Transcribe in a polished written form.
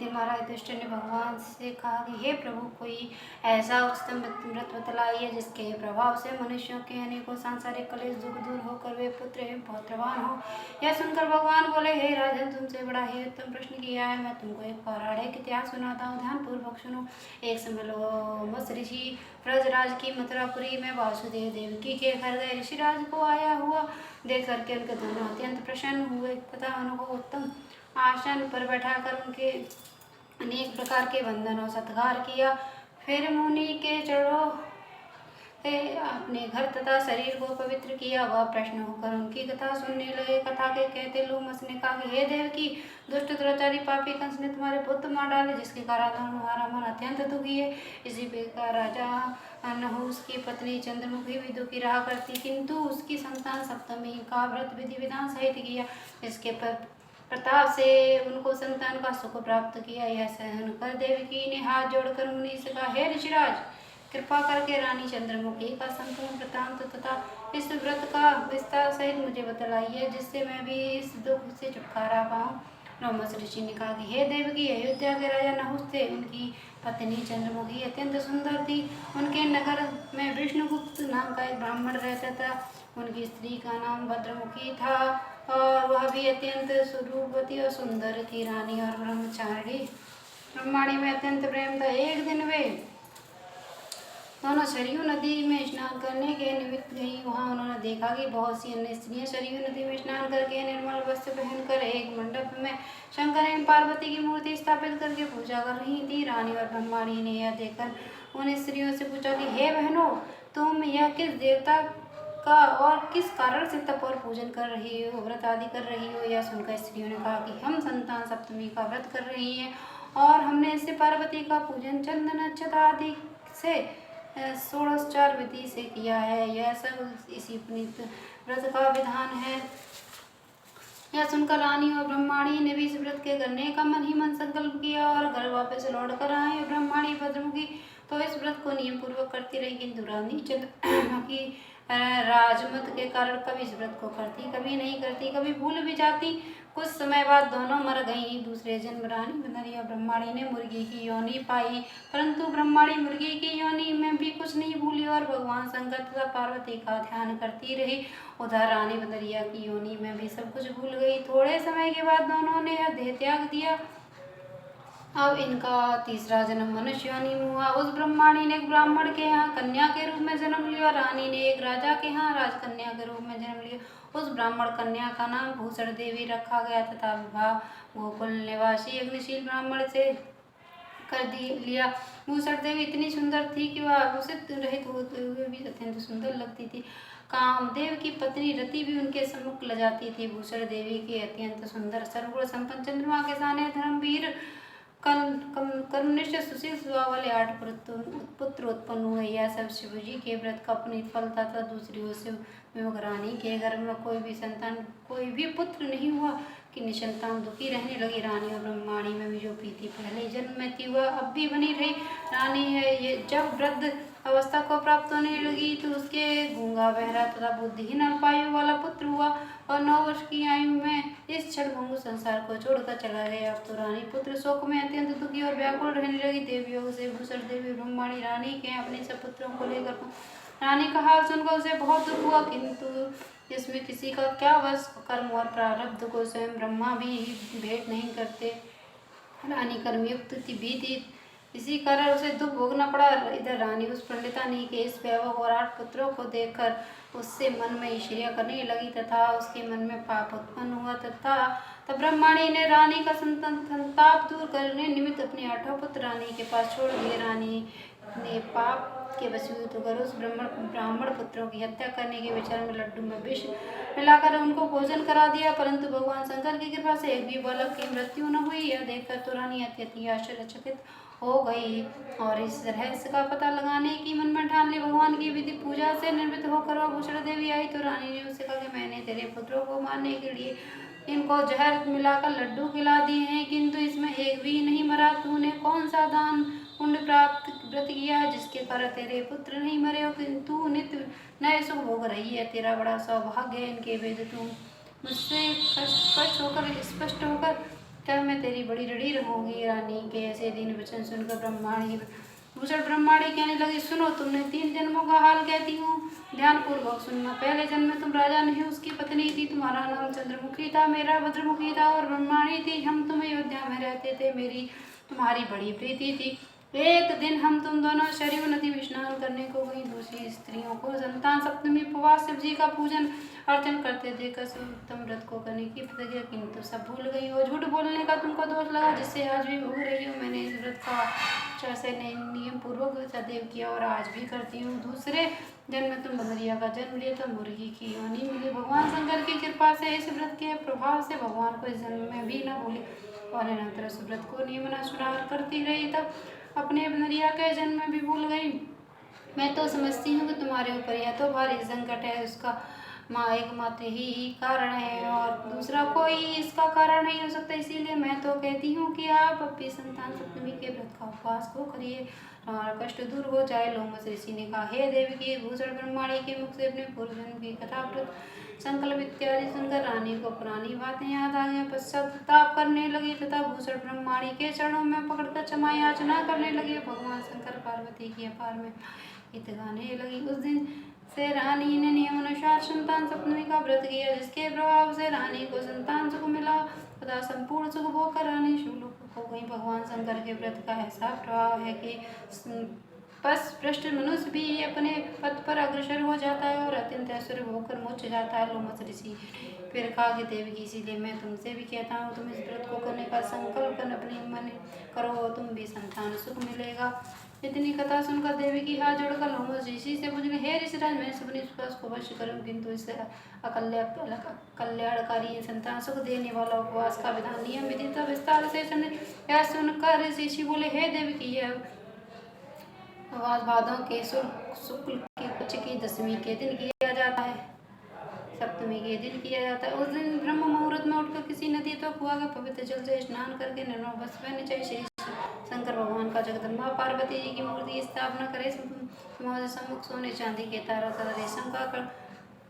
दिन महाराज युधिष्ठिर ने भगवान से कहा कि हे प्रभु, कोई ऐसा उच्चतम व्रत बतलाइए जिसके प्रभाव से मनुष्यों के अनेकों सांसारिक कलेश दुख दूर होकर वे पुत्र एवं पौत्रवान हो। यह सुनकर भगवान बोले, हे राजन, तुमसे बड़ा ही उत्तम प्रश्न किया है। मैं तुमको एक पौराणिक इतिहास सुनाता हूँ, ध्यानपूर्वक सुनो। एक समय लोमस ऋषि ब्रजराज की मथुरापुरी में वासुदेव देवकी के घर गए। ऋषिराज को आया हुआ देख करके उनके दोनों अत्यंत प्रसन्न हुए तथा उनको उत्तम आसन पर बैठाकर उनके अनेक प्रकार के वंदन और सत्कार किया। फिर मुनि के चरणों से अपने घर तथा शरीर को पवित्र किया। वह प्रश्न होकर उनकी कथा सुनने लगे। कथा के कहते लोमस ने कहा कि हे देवकी, दुष्ट दुराचारी पापी कंस ने तुम्हारे पुत्र मार डाले, जिसके कारण तुम्हारा मन अत्यंत दुखी है। इसी प्रकार राजा नहुस की पत्नी चंद्रमुखी भी दुखी रहा करती, किंतु उसकी संतान सप्तमी का व्रत विधि विधान सहित किया। इसके प्रताप से उनको संतान का सुख प्राप्त किया। यह सहन कर देवकी ने हाथ जोड़कर मुनि से कहा, हे ऋषिराज, कृपा करके रानी चंद्रमुखी का संपूर्ण वृत्तांत तथा इस व्रत का विस्तार सहित मुझे बतलाइए, जिससे मैं भी इस दुख से छुटकारा पाऊं। लोमस ऋषि ने कहा कि हे देवकी, अयोध्या के राजा नहुस थे। उनकी पत्नी चंद्रमुखी अत्यंत सुंदर थी। उनके नगर में विष्णुगुप्त नाम का एक ब्राह्मण रहता था। उनकी स्त्री का नाम भद्रमुखी था और वह भी अत्यंत स्वरूपवती और सुंदर थी। रानी और ब्रह्मचारिणी में अत्यंत प्रेम था। एक दिन वे दोनों सरयू नदी में स्नान करने के निमित्त गई। वहां उन्होंने देखा कि बहुत सी अन्य स्त्रियां सरयू नदी में स्नान करके निर्मल वस्त्र पहनकर एक मंडप में शंकर एवं पार्वती की मूर्ति स्थापित करके पूजा कर रही थी। रानी और ब्रह्माणी ने यह देखकर उन स्त्रियों से पूछा कि हे बहनों, तुम यह किस देवता का और किस कारण से तप और पूजन कर रही हो, व्रत आदि कर रही हो। यह सुनकर स्त्रियों ने कहा कि हम संतान सप्तमी का व्रत कर रही हैं और हमने इससे पार्वती का पूजन चंदन अक्षत आदि से षोडशोपचार विधि से किया है। यह सब इसी पुनीत व्रत का विधान है। यह सुनकर रानी और ब्रह्माणी ने भी इस व्रत के करने का मन ही मन संकल्प किया और घर वापस लौट कर आए। ब्रह्माणी भद्रमुखी तो इस व्रत को नियम पूर्वक करती रही, किंतु रानी चंद्रमुखी राजमत के कारण कभी इस व्रत को करती, कभी नहीं करती, कभी भूल भी जाती। कुछ समय बाद दोनों मर गईं। दूसरे जन्म रानी बनरी और ब्रह्माणी ने मुर्गी की योनि पाई, परंतु ब्रह्माणी मुर्गी की योनि में भी कुछ नहीं भूली और भगवान शंकर तथा पार्वती का ध्यान करती रही। उधर रानी बदरिया की योनि में भी सब कुछ भूल गई। थोड़े समय के बाद दोनों ने यह देह त्याग दिया। अब इनका तीसरा जन्म मनुष्य योनि में हुआ। उस ब्रह्माणी ने एक ब्राह्मण के यहाँ कन्या के रूप में जन्म लिया। रानी ने एक राजा के यहाँ राजकन्या के रूप में जन्म लिया। उस ब्राह्मण कन्या का नाम भूषण देवी रखा गया तथा विवाह गोकुल निवासी अग्निशील ब्राह्मण से कर लिया। भूषण देवी इतनी सुंदर थी कि वह आभूषित रहित होते हुए भी अत्यंत सुंदर लगती थी। कामदेव की पत्नी रति भी उनके सम्मुख ल जाती थी। भूषण देवी के अत्यंत सुंदर सर्वगुण संपन्न चंद्रमा के सामने धर्मवीर कर्मनिष्ठ सुशील स्वभाव वाले 8 पुत्र उत्पन्न हुए। यह सब शिवजी के व्रत का पुनीत फल था। दूसरी ओर से रानी के घर में कोई भी पुत्र नहीं हुआ कि निसंतान दुखी रहने लगी। रानी और ब्रह्माणी में भी जो प्रीति पहले जन्म में थी वह अब भी बनी रही। रानी है ये जब वृद्ध अवस्था को प्राप्त होने लगी तो उसके गूंगा बहरा तथा बुद्धिहीन अल्पायु वाला पुत्र हुआ और 9 वर्ष की आयु में इस क्षणभंगुर संसार को छोड़कर चला गया। अब तो रानी पुत्र शोक में अत्यंत दुखी और व्याकुल रहने लगी। देवयोग से भूषण देवी ब्रह्माणी रानी के अपने सब पुत्रों को लेकर रानी का हाल सुनकर उसे बहुत दुख हुआ, किंतु इसमें किसी का क्या वश। कर्म और प्रारब्ध को स्वयं ब्रह्मा भी भेंट नहीं करते। रानी कर्मयुक्त भी थी, इसी कारण उसे दुख भोगना पड़ा। इधर रानी उस पंडितानी के इस वैभव और 8 पुत्रों को देखकर उससे मन में ईर्ष्या करने लगी तथा उसके मन में पाप उत्पन्न हुआ तथा तब ब्रह्माणी ने रानी का संताप दूर करने निमित्त अपने 8 पुत्र रानी के पास छोड़ दिए। रानी ने पाप के वशीभूत होकर उस ब्राह्मण पुत्रों की हत्या करने के विचार में लड्डू में विष मिलाकर उनको भोजन करा दिया, परंतु भगवान शंकर की कृपा से एक भी बालक की मृत्यु न हुई। यह देखकर तो रानी अत्यंत आश्चर्यचकित हो गई और इस रहस्य का पता लगाने की मन में ठान ली। भगवान की विधि पूजा से निर्मित होकर वह भूषण देवी आई तो रानी ने उससे कहा कि मैंने तेरे पुत्रों को मारने के लिए इनको जहर मिलाकर लड्डू खिला दिए हैं, किंतु इसमें एक भी नहीं मरा। तूने कौन सा दान पुण्य प्राप्त व्रत किया है जिसके कारण तेरे पुत्र नहीं मरे हो, किंतु नित्य नए सुख भोग रही है। तेरा बड़ा सौभाग्य है। इनके वेद तुम मुझसे स्पष्ट होकर तब मैं तेरी बड़ी ऋणी रहूंगी। रानी के ऐसे दीन वचन सुनकर ब्रह्माणी भूषण ब्रह्माणी कहने लगी, सुनो, तुमने 3 जन्मों का हाल कहती हूँ, ध्यानपूर्वक सुनना। पहले जन्म में तुम राजा नहीं, उसकी पत्नी थी। तुम्हारा नाम चंद्रमुखी था, मेरा भद्रमुखी था और ब्रह्माणी थी। हम तुम अयोध्या में रहते थे, मेरी तुम्हारी बड़ी प्रीति थी। एक दिन हम तुम दोनों सरयू नदी में स्नान करने को गई। दूसरी स्त्रियों को संतान सप्तमी उपवास शिव जी का पूजन अर्चन करते देखकर उत्तम व्रत को करने की प्रतिज्ञा, किंतु सब भूल गई हो। झूठ बोलने का तुमको दोष लगा, जिससे आज भी भूल रही हो। मैंने इस व्रत का अच्छा से नियम पूर्वक सदैव किया और आज भी करती हूँ। दूसरे जन्म में तुम बदरिया का जन्म लिए तो मुर्गी की योनि मिली। भगवान शंकर की कृपा से इस व्रत के प्रभाव से भगवान को इस जन्म में भी न भूली और निरंतर इस व्रत को नियमानुसार करती रही। तब अपने बदरिया के जन्म में भी भूल गई। मैं तो समझती हूँ कि तुम्हारे ऊपर यह तो भारी संकट है, उसका एकमात्र ही कारण है और दूसरा कोई इसका कारण नहीं हो सकता। इसीलिए मैं तो कहती हूँ कि आप अपनी संतान सप्तमी के व्रत का उपवास को करिए, हमारा कष्ट दूर हो जाए। लोमस ऋषि ने कहा, हे देवी की भूषण ब्रह्माणी के मुख से अपने पूर्व जन्म की कथा व्रत संकल्प इत्यादि सुनकर रानी को पुरानी बातें याद आ गई। पश्चाताप करने लगी तथा भूषण ब्रह्माणी के चरणों में पकड़कर क्षमा याचना करने लगी। भगवान शंकर पार्वती की अपार में गीत गाने लगी। उस दिन से रानी ने नियमानुसार संतान सप्तमी का व्रत किया, जिसके प्रभाव से रानी को संतान सुख मिला तथा संपूर्ण सुख भोग कर रानी शिवलोक हो गई। भगवान शंकर के व्रत का ऐसा प्रभाव है कि बस भ्रष्ट मनुष्य भी अपने पथ पर अग्रसर हो जाता है और अत्यंत ऐश्वर्य होकर मोक्ष जाता है। लोमस ऋषि फिर कहा कि देवी की, इसीलिए मैं तुमसे भी कहता हूँ, तुम इस व्रत को करने का संकल्प कर अपने मन करो, तुम भी संतान सुख मिलेगा। इतनी कथा सुनकर देवी की हाथ जोड़कर लोमस ऋषि से पूछने, हे ऋषिराज, मैं अपने विश्वास को वश करूँ, किंतु इससे कल्याणकारी संतान सुख देने वाला उपवास का विधान नियम विधि तब विस्तार से सुनकर ऋषि बोले, हे देवी की, यह उपवास भादों के शुक्ल की पक्ष की दशमी के दिन किया जाता है, सप्तमी के दिन किया जाता है। उस दिन ब्रह्म मुहूर्त में उठकर किसी नदी तो कुआ के पवित्र जल से स्नान करके निर्मल वस्त्र पहनने चाहिए। श्री शंकर भगवान का जगदम्बा पार्वती जी की मूर्ति की स्थापना करे। सम्मुख सोने चांदी के तारों तथा रेशम का